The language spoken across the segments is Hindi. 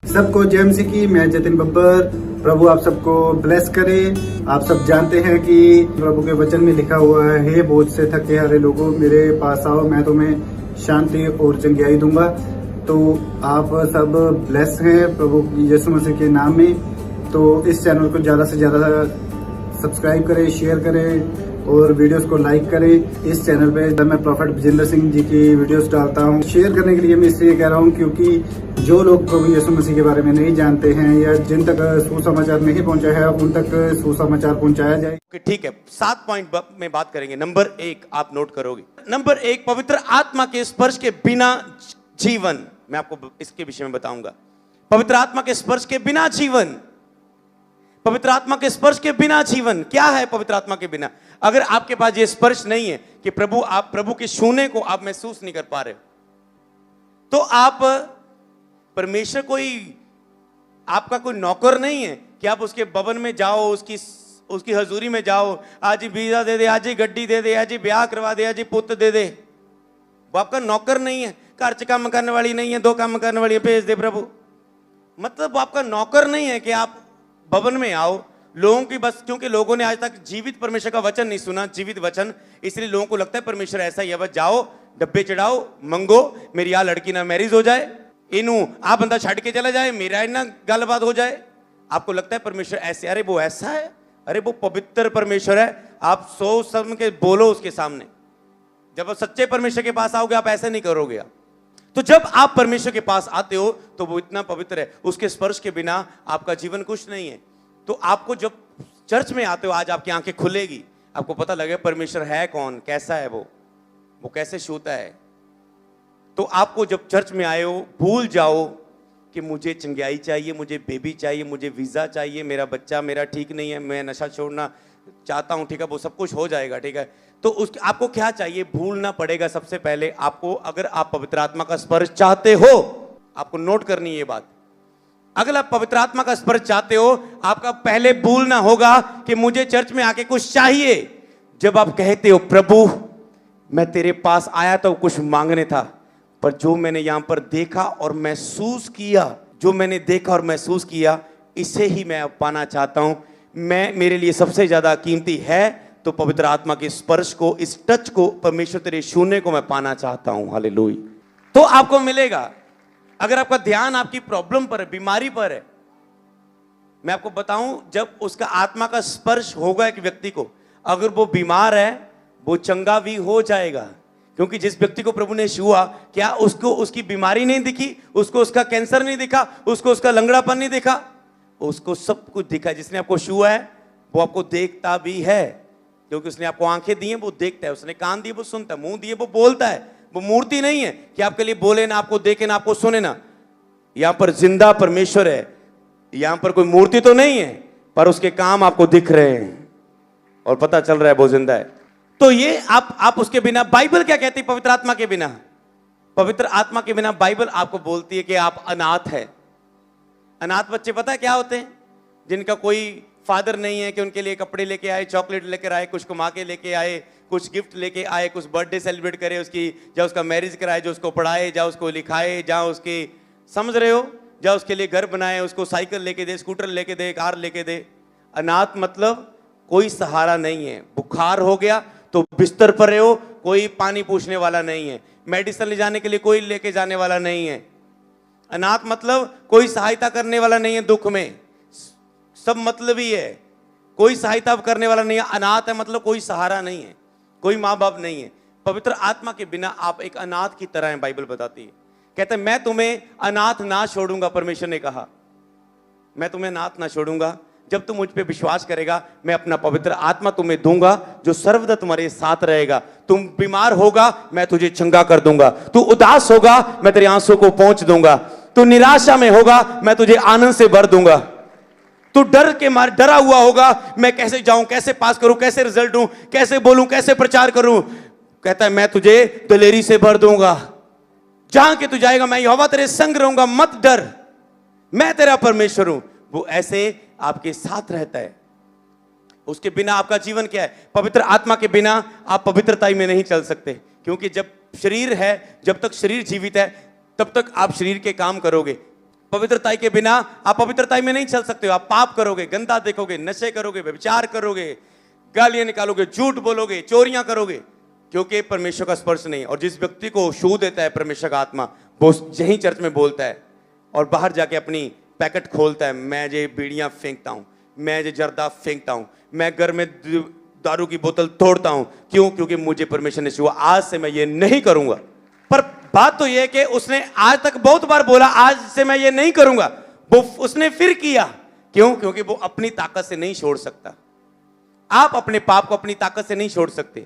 सबको जय मसीह की। मैं जतिन बब्बर। प्रभु आप सबको ब्लेस करे। आप सब जानते हैं कि प्रभु के वचन में लिखा हुआ है, हे बोझ से थके हारे लोगों मेरे पास आओ, मैं तुम्हें शांति और चंगाई दूंगा। तो आप सब ब्लेस हैं प्रभु यीशु मसीह के नाम में। तो इस चैनल को ज्यादा से ज्यादा सब्सक्राइब करें, शेयर करें और वीडियोस को लाइक करें। इस चैनल पे मैं प्रॉफेट विजेंद्र सिंह जी की वीडियोस डालता हूं। शेयर करने के लिए मैं इसलिए कह रहा हूं क्योंकि जो लोग प्रभु यीशु मसीह के बारे में नहीं जानते हैं या जिन तक सुसमाचार नहीं पहुंचा है, उन तक सुसमाचार पहुंचाया जाए। ठीक है, 7 पॉइंट में बात करेंगे। नंबर 1 आप नोट करोगे। नंबर 1, पवित्र आत्मा के स्पर्श के बिना जीवन। मैं आपको इसके विषय में बताऊंगा। पवित्र आत्मा के स्पर्श के बिना जीवन। पवित्र आत्मा के स्पर्श के बिना जीवन क्या है? पवित्र आत्मा के बिना अगर आपके पास ये स्पर्श नहीं है कि आप प्रभु के छूने को आप महसूस नहीं कर पा रहे, तो आप परमेश्वर आपका कोई नौकर नहीं है कि आप उसके भवन में जाओ, उसकी हजूरी में जाओ, आज ही वीजा दे दे, आज ही गड्डी दे दे, आज ही ब्याह करवा दे, आज ही पुत्र दे दे। वो आपका नौकर नहीं है। घर च काम करने वाली नहीं है, 2 काम करने वाली है, भेज दे प्रभु। मतलब वो आपका नौकर नहीं है कि आप भवन में आओ लोगों की बस, क्योंकि लोगों ने आज तक जीवित परमेश्वर का वचन नहीं सुना, जीवित वचन, इसलिए लोगों को लगता है परमेश्वर ऐसा ही है, बस जाओ डब्बे चढ़ाओ, मंगो, मेरी आ लड़की ना मैरिज हो जाए, इनू आ बंदा छड़ के चला जाए, मेरा ना गलबात हो जाए। आपको लगता है परमेश्वर ऐसे, अरे वो ऐसा है, अरे वो पवित्र परमेश्वर है। आप सोच समझ के बोलो उसके सामने। जब आप सच्चे परमेश्वर के पास आओगे आप ऐसे नहीं करोगे। तो जब आप परमेश्वर के पास आते हो तो वो इतना पवित्र है, उसके स्पर्श के बिना आपका जीवन कुछ नहीं है। तो आपको जब चर्च में आते हो, आज आपकी आंखें खुलेगी, आपको पता लगेगा परमेश्वर है कौन, कैसा है वो कैसे छूता है। तो आपको जब चर्च में आए हो, भूल जाओ कि मुझे चंगाई चाहिए, मुझे बेबी चाहिए, मुझे वीजा चाहिए, मेरा बच्चा मेरा ठीक नहीं है, मैं नशा छोड़ना चाहता हूं, ठीक है, वो सब कुछ हो जाएगा, ठीक है। तो आपको क्या चाहिए? भूलना पड़ेगा सबसे पहले आपको। अगर आप पवित्र आत्मा का स्पर्श चाहते हो, आपको नोट करनी है ये बात, अगर आप पवित्र आत्मा का स्पर्श चाहते हो, आपका पहले भूलना होगा कि मुझे चर्च में आके कुछ चाहिए। जब आप कहते हो प्रभु मैं तेरे पास आया तो कुछ मांगने था, पर जो मैंने यहां पर देखा और महसूस किया, जो मैंने देखा और महसूस किया, इसे ही मैं अब पाना चाहता हूं। मेरे लिए सबसे ज्यादा कीमती है तो पवित्र आत्मा के स्पर्श को, इस टच को, परमेश्वर तेरे छूने को मैं पाना चाहता हूं। हालेलुया। तो आपको मिलेगा। अगर आपका ध्यान आपकी प्रॉब्लम पर है, बीमारी पर है, मैं आपको बताऊं, जब उसका आत्मा का स्पर्श होगा एक व्यक्ति को, अगर वो बीमार है वो चंगा भी हो जाएगा। क्योंकि जिस व्यक्ति को प्रभु ने छुआ, क्या उसको उसकी बीमारी नहीं दिखी, उसको उसका कैंसर नहीं दिखा, उसको उसका लंगड़ापन नहीं दिखा, उसको सब कुछ दिखा। जिसने आपको छुआ है वो आपको देखता भी है, क्योंकि उसने आपको आंखें दी हैं, वो देखता है, उसने कान दिए वो सुनता है, मुंह दिए वो बोलता है। वो मूर्ति नहीं है कि आपके लिए बोले ना, आपको देखे ना, आपको सुने ना। यहां पर जिंदा परमेश्वर है, यहां पर कोई मूर्ति तो नहीं है, पर उसके काम आपको दिख रहे हैं और पता चल रहा है वो जिंदा है। तो ये आप उसके बिना, बाइबल क्या कहती है पवित्र आत्मा के बिना? पवित्र आत्मा के बिना बाइबल आपको बोलती है कि आप अनाथ है। अनाथ बच्चे पता है क्या होते हैं? जिनका कोई फादर नहीं है कि उनके लिए कपड़े लेके आए, चॉकलेट लेकर आए, कुछ कमा के लेके आए, कुछ गिफ्ट लेके आए, कुछ बर्थडे सेलिब्रेट करे उसकी, या उसका मैरिज कराए, जो उसको पढ़ाए, या उसको लिखाए, या उसके, समझ रहे हो, या उसके लिए घर बनाए, उसको साइकिल लेके दे, स्कूटर लेके दे, कार लेके दे। अनाथ मतलब कोई सहारा नहीं है। बुखार हो गया तो बिस्तर पर रहे हो, कोई पानी पूछने वाला नहीं है, मेडिसिन ले जाने के लिए कोई लेके जाने वाला नहीं है। अनाथ मतलब कोई सहायता करने वाला नहीं है दुख में, सब मतलब ही है, कोई सहायता करने वाला नहीं है। अनाथ है मतलब कोई सहारा नहीं है, कोई माँ बाप नहीं है। पवित्र आत्मा के बिना आप एक अनाथ की तरह हैं, बाइबल बताती है। कहते हैं मैं तुम्हें अनाथ ना छोड़ूंगा। परमेश्वर ने कहा मैं तुम्हें अनाथ ना छोड़ूंगा। जब तुम मुझ पे विश्वास करेगा, मैं अपना पवित्र आत्मा तुम्हें दूंगा जो सर्वदा तुम्हारे साथ रहेगा। तुम बीमार होगा, मैं तुझे चंगा कर दूंगा। तू उदास होगा, मैं तेरे आंसू को पोंछ दूंगा। तू निराशा में होगा, मैं तुझे आनंद से भर दूंगा। तू डरा हुआ होगा, मैं कैसे जाऊं, कैसे पास करूं, कैसे रिजल्ट दूं, कैसे बोलूं, कैसे प्रचार करूं, कहता है मैं तुझे दिलेरी से भर दूंगा। जहां के तू जाएगा मैं यहोवा तेरे संग रहूंगा, मत डर, मैं तेरा परमेश्वर हूं। वो ऐसे आपके साथ रहता है। उसके बिना आपका जीवन क्या है? पवित्र आत्मा के बिना आप पवित्रता में नहीं चल सकते, क्योंकि जब शरीर है, जब तक शरीर जीवित है तब तक आप शरीर के काम करोगे। पवित्रताई के बिना आप पवित्रताई में नहीं चल सकते हो। आप पाप करोगे, गंदा देखोगे, नशे करोगे, व्यभिचार करोगे, गालियां निकालोगे, झूठ बोलोगे, चोरियां करोगे, क्योंकि परमेश्वर का स्पर्श नहीं। और जिस व्यक्ति को छू देता है परमेश्वर का आत्मा, वो यही चर्च में बोलता है और बाहर जाके अपनी पैकेट खोलता है, मैं ये बीड़ियां फेंकता हूं, मैं ये जर्दा फेंकता हूं, मैं घर में दारू की बोतल तोड़ता हूं। क्यों? क्योंकि मुझे परमेश्वर ने छुआ, आज से मैं ये नहीं करूंगा। पर बात तो यह है कि उसने आज तक बहुत बार बोला आज से मैं ये नहीं करूंगा, वो उसने फिर किया। क्यों? क्योंकि वो अपनी ताकत से नहीं छोड़ सकता। आप अपने पाप को अपनी ताकत से नहीं छोड़ सकते।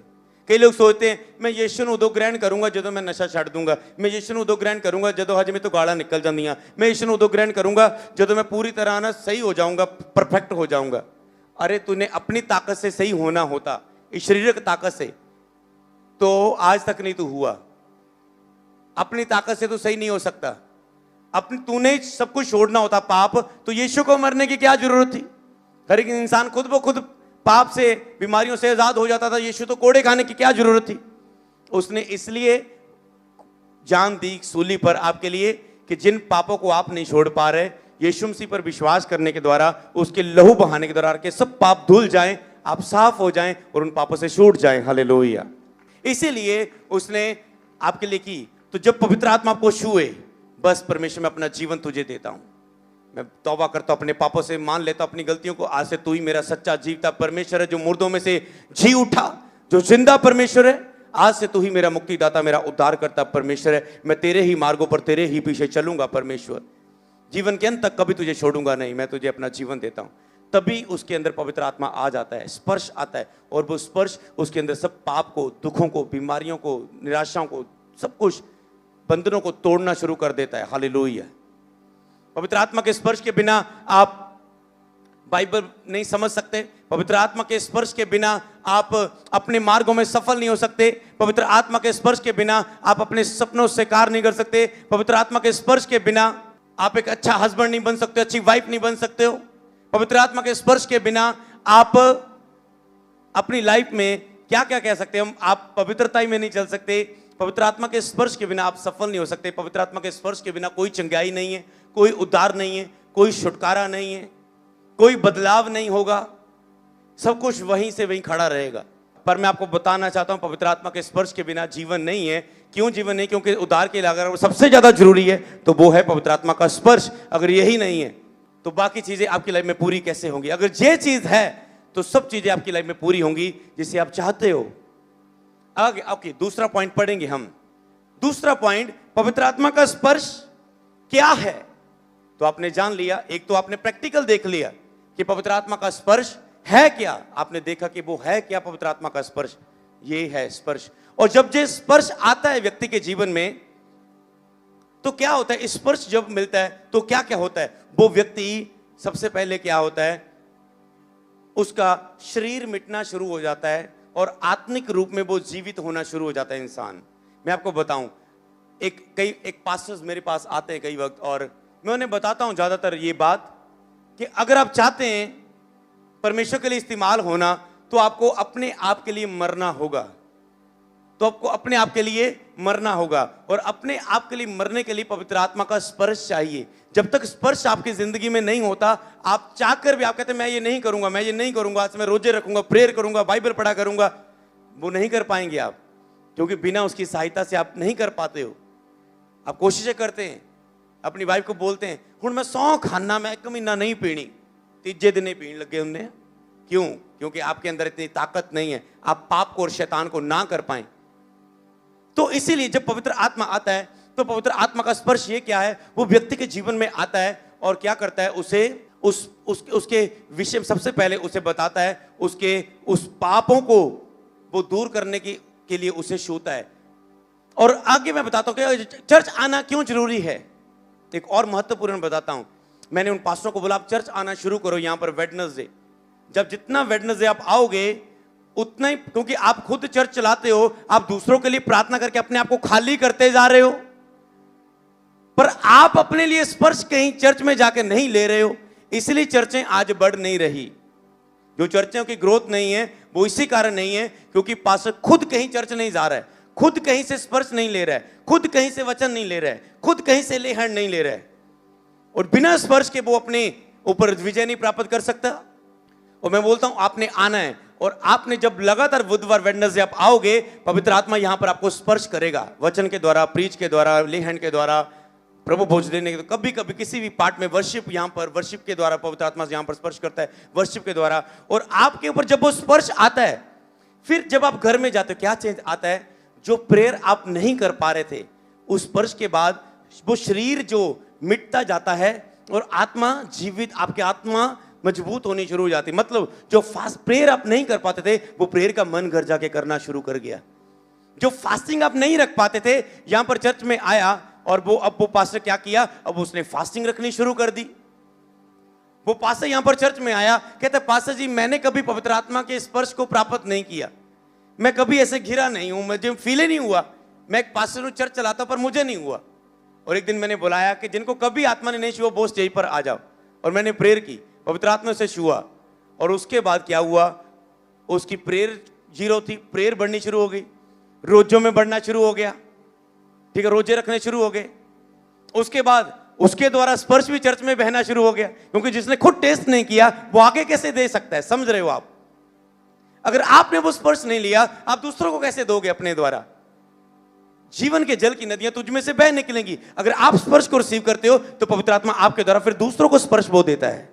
कई लोग सोचते हैं मैं यीशु ਨੂੰ ਉਦੋਂ ਗ੍ਰਹਿਣ ਕਰੂੰਗਾ ਜਦੋਂ मैं नशा ਛੱਡ दूंगा, मैं यीशु ਨੂੰ ਉਦੋਂ ਗ੍ਰਹਿਣ ਕਰੂੰਗਾ ਜਦੋਂ ਹਜੇ ਮੇਰੇ ਤੋਂ ਗਾਲਾਂ ਨਿਕਲ ਜਾਂਦੀਆਂ, मैं यीशु ਨੂੰ ਉਦੋਂ ਗ੍ਰਹਿਣ ਕਰੂੰਗਾ ਜਦੋਂ मैं पूरी तरह ना सही हो जाऊंगा, परफेक्ट हो जाऊंगा। अरे तूने अपनी ताकत से सही होना होता, इस शारीरिक ताकत से, तो आज तक नहीं तू हुआ। अपनी ताकत से तो सही नहीं हो सकता। अपनी तूने सब कुछ छोड़ना होता पाप, तो यीशु को मरने की क्या जरूरत थी? हर एक इंसान खुद ब खुद पाप से, बीमारियों से आजाद हो जाता था। यीशु तो कोड़े खाने की क्या जरूरत थी? उसने इसलिए जान दी सूली पर आपके लिए कि जिन पापों को आप नहीं छोड़ पा रहे, यीशु मसीह पर विश्वास करने के द्वारा, उसके लहू बहाने के द्वारा के सब पाप धुल जाएं, आप साफ हो जाएं और उन पापों से छूट जाएं। हालेलुया। इसीलिए उसने आपके लिए की। तो जब पवित्र आत्मा आपको छुए, बस परमेश्वर, मैं अपना जीवन तुझे देता हूं, मैं तौबा करता हूं, अपने पापों से मान लेता हूं अपनी गलतियों को, आज से तू ही मेरा सच्चा जीवता परमेश्वर है, जो मुर्दों में से जी उठा, जो जिंदा परमेश्वर है। आज से तू ही मेरा मुक्तिदाता, मेरा उद्धार करता परमेश्वर है। मैं तेरे ही मार्गों पर, तेरे ही पीछे चलूंगा परमेश्वर, जीवन के अंत तक कभी तुझे छोड़ूंगा नहीं, मैं तुझे अपना जीवन देता हूं। तभी उसके अंदर पवित्र आत्मा आ जाता है, स्पर्श आता है, और वो स्पर्श उसके अंदर सब पाप को, दुखों को, बीमारियों को, निराशाओं को, सब कुछ बंधनों को तोड़ना शुरू कर देता है। हालेलुया। पवित्र आत्मा के स्पर्श के बिना आप बाइबल नहीं समझ सकते। पवित्र आत्मा के स्पर्श के बिना आप अपने मार्गों में सफल नहीं हो सकते। पवित्र आत्मा के स्पर्श के बिना आप अपने सपनों से साकार नहीं कर सकते। पवित्र आत्मा के स्पर्श के बिना आप एक अच्छा हस्बैंड नहीं बन सकते, अच्छी वाइफ नहीं बन सकते हो। पवित्र आत्मा के स्पर्श के बिना आप अपनी लाइफ में क्या क्या कह सकते हैं, आप पवित्रता में नहीं चल सकते। पवित्र आत्मा के स्पर्श के बिना आप सफल नहीं हो सकते। पवित्र आत्मा के स्पर्श के बिना कोई चंगाई नहीं है, कोई उद्धार नहीं है, कोई छुटकारा नहीं है, कोई बदलाव नहीं होगा, सब कुछ वहीं से वहीं खड़ा रहेगा। पर मैं आपको बताना चाहता हूं, पवित्र आत्मा के स्पर्श के बिना जीवन नहीं है। क्यों जीवन नहीं? क्योंकि उद्धार के लिए अगर सबसे ज्यादा जरूरी है तो वो है पवित्र आत्मा का स्पर्श। अगर यही नहीं है तो बाकी चीजें आपकी लाइफ में पूरी कैसे होंगी? अगर ये चीज है तो सब चीजें आपकी लाइफ में पूरी होंगी जिसे आप चाहते हो। आगे ओके, दूसरा पॉइंट पढ़ेंगे हम। दूसरा पॉइंट, पवित्र आत्मा का स्पर्श क्या है? तो आपने जान लिया, एक तो आपने प्रैक्टिकल देख लिया कि पवित्र आत्मा का स्पर्श है क्या। आपने देखा कि वो है क्या पवित्र आत्मा का स्पर्श, ये है स्पर्श। और जब ये स्पर्श आता है व्यक्ति के जीवन में तो क्या होता है? स्पर्श जब मिलता है तो क्या क्या होता है? वो व्यक्ति सबसे पहले क्या होता है, उसका शरीर मिटना शुरू हो जाता है और आत्मिक रूप में वो जीवित होना शुरू हो जाता है इंसान। मैं आपको बताऊं, एक पास्टर्स मेरे पास आते हैं कई वक्त, और मैं उन्हें बताता हूं ज्यादातर ये बात कि अगर आप चाहते हैं परमेश्वर के लिए इस्तेमाल होना तो आपको अपने आप के लिए मरना होगा। तो आपको अपने आप के लिए मरना होगा, और अपने आप के लिए मरने के लिए पवित्र आत्मा का स्पर्श चाहिए। जब तक स्पर्श आपकी जिंदगी में नहीं होता, आप चाहकर भी आप कहते हैं मैं ये नहीं करूंगा, मैं ये नहीं करूंगा, आज मैं रोजे रखूंगा, प्रेयर करूंगा, बाइबल पढ़ा करूंगा, वो नहीं कर पाएंगे आप, क्योंकि बिना उसकी सहायता से आप नहीं कर पाते हो। आप कोशिशें करते हैं, अपनी वाइफ को बोलते हैं हुण मैं 100 खाना, मैं 1 महीना नहीं पीनी, तीजे दिन ही पीने लगे उन्हें। क्यों? क्योंकि आपके अंदर इतनी ताकत नहीं है, आप पाप को और शैतान को ना कर पाए। तो इसीलिए जब पवित्र आत्मा आता है तो पवित्र आत्मा का स्पर्श ये क्या है, वो व्यक्ति के जीवन में आता है और क्या करता है, उसे उसके विषय में सबसे पहले उसे बताता है, उसके उस पापों को वो दूर करने के लिए उसे छूता है। और आगे मैं बताता हूं कि चर्च आना क्यों जरूरी है। एक और महत्वपूर्ण बताता हूं, मैंने उन पास्टरों को बोला आप चर्च आना शुरू करो यहां पर वेडनेसडे। जब जितना वेडनेसडे आप आओगे उतना ही, क्योंकि आप खुद चर्च चलाते हो, आप दूसरों के लिए प्रार्थना करके अपने आप को खाली करते जा रहे हो, पर आप अपने लिए स्पर्श कहीं चर्च में जाके नहीं ले रहे हो, इसलिए चर्चें आज बढ़ नहीं रही। जो चर्चों की ग्रोथ नहीं है वो इसी कारण नहीं है क्योंकि पास्टर खुद कहीं चर्च नहीं जा रहा है, खुद कहीं से स्पर्श नहीं ले रहा है, खुद कहीं से वचन नहीं ले रहा है, खुद कहीं से लेहन नहीं ले रहा है। और बिना स्पर्श के वो अपने ऊपर विजय नहीं प्राप्त कर सकता। और मैं बोलता हूं आपने आना है, और आपने जब लगातार बुधवार वेडनेसडे आप आओगे, पवित्र आत्मा यहां पर आपको स्पर्श करेगा, वचन के द्वारा, प्रीच के द्वारा, ले हैंड के द्वारा, प्रभु भोज देने के, कभी कभी किसी भी पार्ट में वर्शिप, यहां पर वर्शिप के द्वारा पवित्र आत्मा यहां पर स्पर्श करता है, वर्शिप के द्वारा। और आपके ऊपर जब वो स्पर्श आता है, फिर जब आप घर में जाते हो क्या चेंज आता है? जो प्रेयर आप नहीं कर पा रहे थे, उस स्पर्श के बाद वो शरीर जो मिटता जाता है और आत्मा जीवित, आपकी आत्मा मजबूत होनी शुरू हो जाती। मतलब जो फास्ट प्रेयर आप नहीं कर पाते थे, वो प्रेयर का मन घर जाके करना शुरू कर गया। जो फास्टिंग आप नहीं रख पाते थे, यहां पर चर्च में आया और वो पास्टर क्या किया? अब उसने फास्टिंग रखनी शुरू कर दी। वो पास्टर यहां पर चर्च में आया, कहता पास्टर जी मैंने कभी पवित्र आत्मा के स्पर्श को प्राप्त नहीं किया, मैं कभी ऐसे घिरा नहीं हूं, मुझे फील ही नहीं हुआ। मैं एक पास्टर हूं, चर्च चलाता हूं, पर मुझे नहीं हुआ। और एक दिन मैंने बुलाया कि जिनको कभी आत्मा ने नहीं छुआ वो स्टेज पर आ जाओ, और मैंने प्रेयर की, पवित्र आत्मा से छुआ। और उसके बाद क्या हुआ? उसकी प्रेयर 0 थी, प्रेयर बढ़नी शुरू हो गई, रोजों में बढ़ना शुरू हो गया, ठीक है, रोजे रखने शुरू हो गए। उसके बाद उसके द्वारा स्पर्श भी चर्च में बहना शुरू हो गया, क्योंकि जिसने खुद टेस्ट नहीं किया वो आगे कैसे दे सकता है? समझ रहे हो आप? अगर आपने वो स्पर्श नहीं लिया, आप दूसरों को कैसे दोगे अपने द्वारा? जीवन के जल की नदियां तुझ में से बह निकलेंगी। अगर आप स्पर्श को रिसीव करते हो तो पवित्र आत्मा आपके द्वारा फिर दूसरों को स्पर्श वो देता है,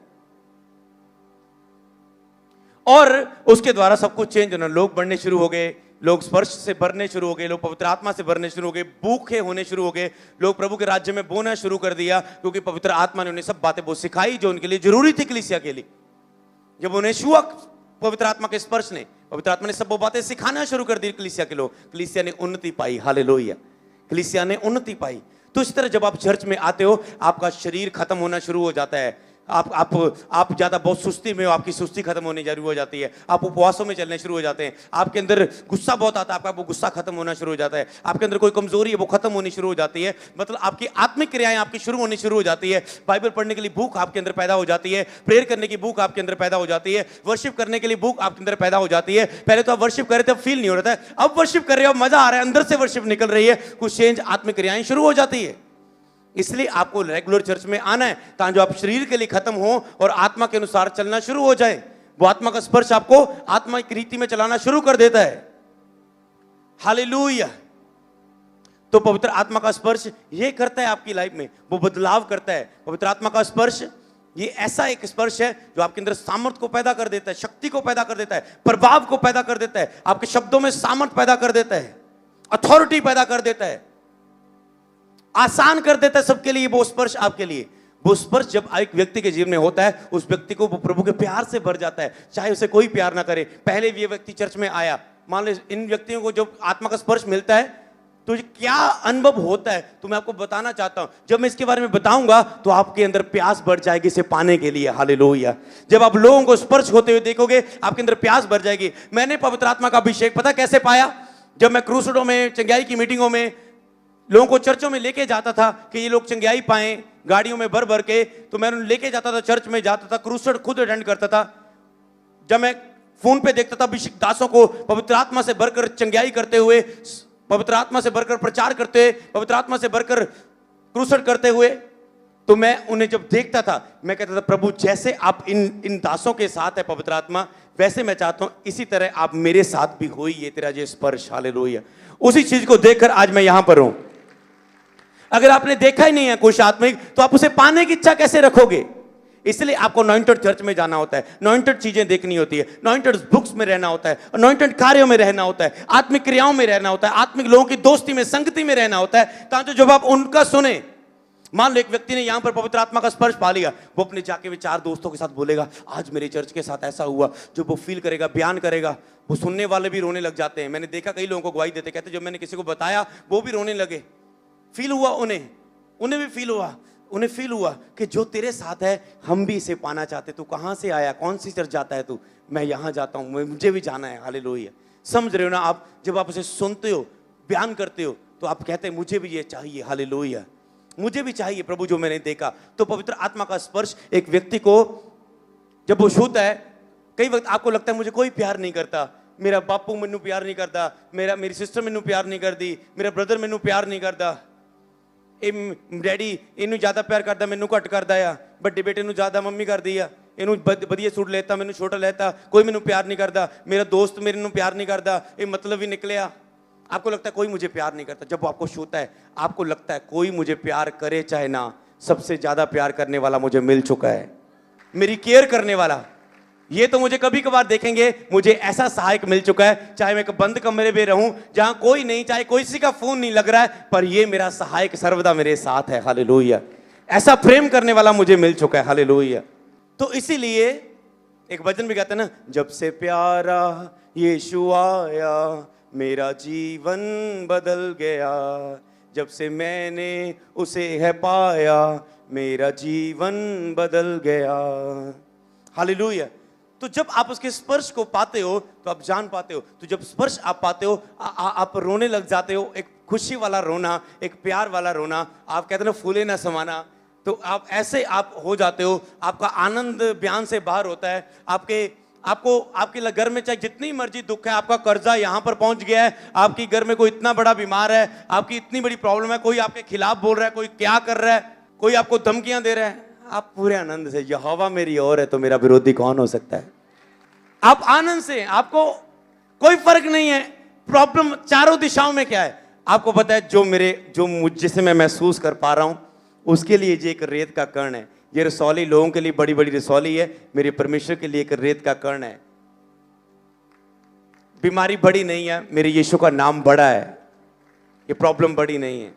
और उसके द्वारा सब कुछ चेंज होना। लोग बढ़ने शुरू हो गए, लोग स्पर्श से भरने शुरू हो गए, लोग पवित्र आत्मा से भरने शुरू हो गए, भूखे होने शुरू हो गए, लोग प्रभु के राज्य में बोना शुरू कर दिया, क्योंकि पवित्र आत्मा ने उन्हें सब बातें वो सिखाई जो उनके लिए जरूरी थी कलीसिया के लिए। जब उन्हें छुआ पवित्र आत्मा के स्पर्श ने, पवित्र आत्मा ने सब वो बातें सिखाना शुरू कर दी कलीसिया के लोग, कलीसिया ने उन्नति पाई। हालेलुया, कलीसिया ने उन्नति पाई। तो इस तरह जब आप चर्च में आते हो, आपका शरीर खत्म होना शुरू हो जाता है। आप ज्यादा बहुत सुस्ती में हो, आपकी सुस्ती खत्म होने शुरू हो जाती है। आप उपवासों में चलने शुरू हो जाते हैं। आपके अंदर गुस्सा बहुत आता है, आपका वो गुस्सा खत्म होना शुरू हो जाता है। आपके अंदर कोई कमजोरी है वो खत्म होनी शुरू हो जाती है। मतलब आपकी आत्मिक क्रियाएं आपकी शुरू होनी शुरू हो जाती है। बाइबल पढ़ने के लिए भूख आपके अंदर पैदा हो जाती है, प्रेयर करने की भूख आपके अंदर पैदा हो जाती है, वर्शिप करने के लिए भूख आपके अंदर पैदा हो जाती है। पहले तो आप वर्शिप कर रहे थे, अब फील नहीं हो रहा था, अब वर्शिप कर रहे हो, मजा आ रहा है, अंदर से वर्शिप निकल रही है, कुछ चेंज आत्मिक क्रियाएं शुरू हो जाती है। इसलिए आपको रेगुलर चर्च में आना है, ताकि जो आप शरीर के लिए खत्म हो और आत्मा के अनुसार चलना शुरू हो जाए। वो आत्मा का स्पर्श आपको आत्मा की रीति में चलाना शुरू कर देता है। हालेलुया। तो पवित्र आत्मा का स्पर्श ये करता है आपकी लाइफ में, वो बदलाव करता है। पवित्र आत्मा का स्पर्श ये ऐसा एक स्पर्श है जो आपके अंदर सामर्थ को पैदा कर देता है, शक्ति को पैदा कर देता है, प्रभाव को पैदा कर देता है, आपके शब्दों में सामर्थ पैदा कर देता है, अथॉरिटी पैदा कर देता है, आसान कर देता है सबके लिए। वो स्पर्श आपके लिए, वो स्पर्श जब एक व्यक्ति के जीवन में होता है, उस व्यक्ति को वो प्रभु के प्यार से भर जाता है, चाहे उसे कोई प्यार ना करे। पहले ये व्यक्ति चर्च में आया, मान लो इन व्यक्तियों को जब आत्मा का स्पर्श मिलता है तो क्या अनुभव होता है, तो मैं आपको बताना चाहता हूं। जब मैं इसके बारे में बताऊंगा तो आपके अंदर प्यास बढ़ जाएगी इसे पाने के लिए। हालेलुया। जब आप लोगों को स्पर्श होते हुए देखोगे, आपके अंदर प्यास बढ़ जाएगी। मैंने पवित्र आत्मा का अभिषेक पता कैसे पाया? जब मैं क्रूसडों में, चंगाई की मीटिंगों में लोगों को चर्चों में लेके जाता था कि ये लोग चंगाई पाएं, गाड़ियों में भर भर के, तो मैं उन्हें लेके जाता था, चर्च में जाता था, क्रूसड खुद अटेंड करता था। जब मैं फोन पे देखता था अभिषेक दासों को पवित्र आत्मा से भरकर चंगाई करते हुए, पवित्र आत्मा से भरकर प्रचार करते हुए, पवित्र आत्मा से भरकर क्रूसड करते हुए, तो मैं उन्हें जब देखता था, मैं कहता था प्रभु जैसे आप इन दासों के साथ है पवित्र आत्मा, वैसे मैं चाहता हूं इसी तरह आप मेरे साथ भी हो, ये तेरा जो स्पर्श। हालेलुया। उसी चीज को देखकर आज मैं यहां पर हूं। अगर आपने देखा ही नहीं है कुछ आत्मिक, तो आप उसे पाने की इच्छा कैसे रखोगे? इसलिए आपको अनॉइंटेड चर्च में जाना होता है, अनॉइंटेड चीजें देखनी होती है, अनॉइंटेड बुक्स में रहना होता है, अनॉइंटेड कार्यों में रहना होता है, आत्मिक क्रियाओं में रहना होता है, आत्मिक लोगों की दोस्ती में, संगति में रहना होता है, ताकि जब आप उनका सुने, मान लो एक व्यक्ति ने यहां पर पवित्र आत्मा का स्पर्श पा लिया, वो अपने जाके 4 दोस्तों के साथ बोलेगा आज मेरे चर्च के साथ ऐसा हुआ, जो वो फील करेगा, बयान करेगा, वो सुनने वाले भी रोने लग जाते हैं। मैंने देखा कई लोगों को गवाही देते, कहते जब मैंने किसी को बताया वो भी रोने लगे। फील हुआ उन्हें भी फील हुआ, उन्हें फील हुआ कि जो तेरे साथ है हम भी इसे पाना चाहते। तू कहां से आया, कौन सी चर्च जाता है तू? मैं यहां जाता हूं, मुझे भी जाना है। हालेलुया। समझ रहे हो ना आप? जब आप उसे सुनते हो, बयान करते हो, तो आप कहते हैं मुझे भी ये चाहिए। हालेलुया। मुझे भी चाहिए प्रभु जो मैंने देखा। तो पवित्र आत्मा का स्पर्श एक व्यक्ति को जब वो छूता है, कई वक्त आपको लगता है मुझे कोई प्यार नहीं करता, मेरा बापू मैनू प्यार नहीं करता, मेरी सिस्टर मैनू प्यार नहीं करती, मेरा ब्रदर मैनू प्यार नहीं करता। ਇਹ ਡੈਡੀ ਇਹਨੂੰ ਜ਼ਿਆਦਾ ਪਿਆਰ ਕਰਦਾ ਮੈਨੂੰ ਘੱਟ ਕਰਦਾ ਆ, ਵੱਡੇ ਬੇਟੇ ਨੂੰ ਜ਼ਿਆਦਾ ਮੰਮੀ ਕਰਦੀ ਆ, ਇਹਨੂੰ ਵਧੀਆ ਸੂਟ ਲੈਤਾ ਮੈਨੂੰ ਛੋਟਾ ਲੈਤਾ, कोई मैंने प्यार नहीं करता, मेरा दोस्त मेरे को प्यार नहीं करता, ये मतलब ही निकलिया। आपको लगता है कोई मुझे प्यार नहीं करता, जब आपको होता है आपको लगता है कोई मुझे प्यार करे चाहे ना, सबसे ज्यादा प्यार करने वाला मुझे मिल चुका है, मेरी केयर करने वाला। ये तो मुझे कभी कभार देखेंगे, मुझे ऐसा सहायक मिल चुका है, चाहे मैं एक बंद कमरे में रहूं जहां कोई नहीं, चाहे कोई किसी का फोन नहीं लग रहा है, पर ये मेरा सहायक सर्वदा मेरे साथ है। हालेलुया। ऐसा प्रेम करने वाला मुझे मिल चुका है। हालेलुया। तो इसीलिए एक वचन भी कहते हैं ना, जब से प्यारा यीशु आया मेरा जीवन बदल गया, जब से मैंने उसे है पाया मेरा जीवन बदल गया। हालेलुया। तो जब आप उसके स्पर्श को पाते हो तो आप जान पाते हो, तो जब स्पर्श आप पाते हो आप रोने लग जाते हो, एक खुशी वाला रोना, एक प्यार वाला रोना, आप कहते हैं ना फूले ना समाना, तो आप ऐसे आप हो जाते हो, आपका आनंद बयान से बाहर होता है। आपके घर में चाहे जितनी मर्जी दुख है, आपका कर्जा यहां पर पहुंच गया है, आपकी घर में कोई इतना बड़ा बीमार है, आपकी इतनी बड़ी प्रॉब्लम है, कोई आपके खिलाफ बोल रहा है, कोई क्या कर रहा है, कोई आपको धमकियां दे रहा है, आप पूरे आनंद से, यहोवा मेरी ओर है तो मेरा विरोधी कौन हो सकता है। आप आनंद से, आपको कोई फर्क नहीं है प्रॉब्लम चारों दिशाओं में क्या है, आपको पता है जो जिसे मैं महसूस कर पा रहा हूं उसके लिए ये एक रेत का कण है। ये रसौली लोगों के लिए बड़ी बड़ी रसौली है, मेरे परमेश्वर के लिए एक रेत का कण है। बीमारी बड़ी नहीं है, मेरे यीशु का नाम बड़ा है, ये प्रॉब्लम बड़ी नहीं है।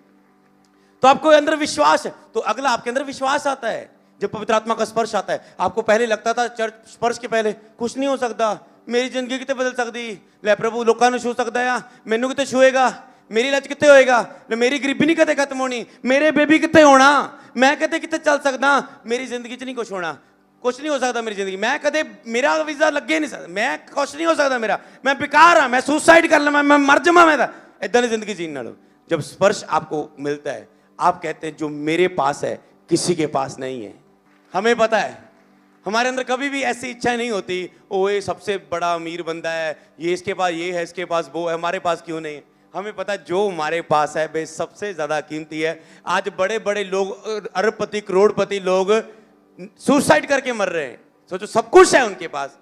तो आपको अंदर विश्वास है, तो अगला आपके अंदर विश्वास आता है जब पवित्र आत्मा का स्पर्श आता है। आपको पहले लगता था चर्च स्पर्श के पहले कुछ नहीं हो सकता, मेरी जिंदगी कितने बदल सकती, ले प्रभु लोगों ने छू सकता है, मैनू कितने छुएगा, मेरी इलाज कितने होएगा, मेरी गरीबी नहीं कदे खत्म होनी, मेरे बेबी कितने होना, मैं कदे कितने चल सकता, मेरी जिंदगी च नहीं कुछ होना, कुछ नहीं हो सकता मेरी जिंदगी, मैं कदे मेरा वीजा लगे नहीं सकता, मैं कुछ नहीं हो सकता मेरा, मैं बेकार हाँ, मैं सुसाइड कर लवां, मैं मर जावां, मैं इदां दी जिंदगी जीने नालों। जब स्पर्श आपको मिलता है आप कहते हैं जो मेरे पास है किसी के पास नहीं है। हमें पता है हमारे अंदर कभी भी ऐसी इच्छा नहीं होती, ओ ये सबसे बड़ा अमीर बंदा है, ये इसके पास ये है, इसके पास वो है, हमारे पास क्यों नहीं है। हमें पता है जो हमारे पास है वे सबसे ज्यादा कीमती है। आज बड़े बड़े लोग, अरबपति करोड़पति लोग सुसाइड करके मर रहे हैं, सोचो सब कुछ है उनके पास,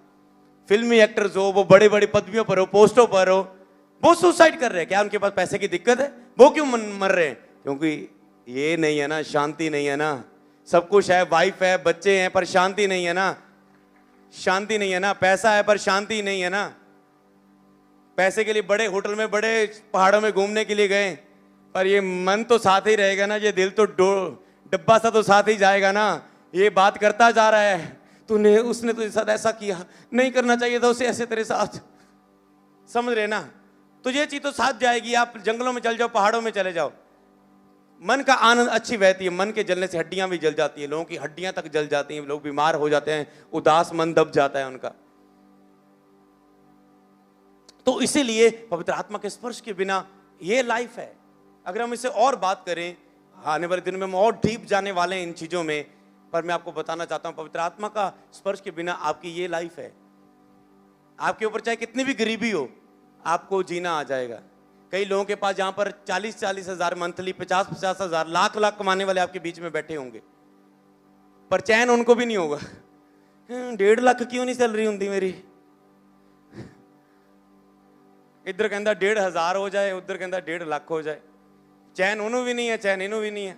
फिल्मी एक्टर्स हो, वो बड़े बड़े पदवियों पर हो, पोस्टों पर हो, वो सुसाइड कर रहे हैं। क्या उनके पास पैसे की दिक्कत है, वो क्यों मर रहे हैं, क्योंकि ये नहीं है ना, शांति नहीं है ना, सब कुछ है, वाइफ है, बच्चे हैं, पर शांति नहीं है ना, शांति नहीं है ना, पैसा है पर शांति नहीं है ना। पैसे के लिए बड़े होटल में, बड़े पहाड़ों में घूमने के लिए गए, पर ये मन तो साथ ही रहेगा ना, ये दिल तो डब्बा सा तो साथ ही जाएगा ना। ये बात करता जा रहा है, उसने तुझे साथ ऐसा किया, नहीं करना चाहिए था उसे ऐसे तेरे साथ, समझ रहे ना। तो ये चीज तो साथ जाएगी, आप जंगलों में चल जाओ, पहाड़ों में चले जाओ, मन का आनंद अच्छी बहती है। मन के जलने से हड्डियां भी जल जाती है, लोगों की हड्डियां तक जल जाती हैं, लोग बीमार हो जाते हैं, उदास मन दब जाता है उनका। तो इसीलिए पवित्र आत्मा के स्पर्श के बिना ये लाइफ है। अगर हम इसे और बात करें, आने वाले दिनों में हम और डीप जाने वाले हैं इन चीजों में, पर मैं आपको बताना चाहता हूं पवित्र आत्मा का स्पर्श के बिना आपकी ये लाइफ है। आपके ऊपर चाहे कितनी भी गरीबी हो, आपको जीना आ जाएगा। कई लोगों के पास जहां पर 40-40 हजार मंथली, 50-50 हजार, लाख कमाने वाले आपके बीच में बैठे होंगे, पर चैन उनको भी नहीं होगा। 1.5 लाख क्यों नहीं चल रही होंगी मेरी, इधर कहता 1,500 हो जाए, उधर कहता 1.5 लाख हो जाए, चैन उन्होंने भी नहीं है, चैन इन्हों भी नहीं है।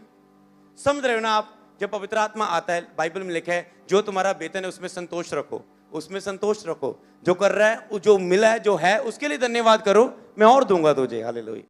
समझ रहे हो ना आप। जब पवित्र आत्मा आता है, बाइबल में लिखा है जो तुम्हारा वेतन है उसमें संतोष रखो, उसमें संतोष रखो, जो कर रहा है, जो मिला है, जो है, उसके लिए धन्यवाद करो, मैं और दूंगा तुझे। हालेलुया।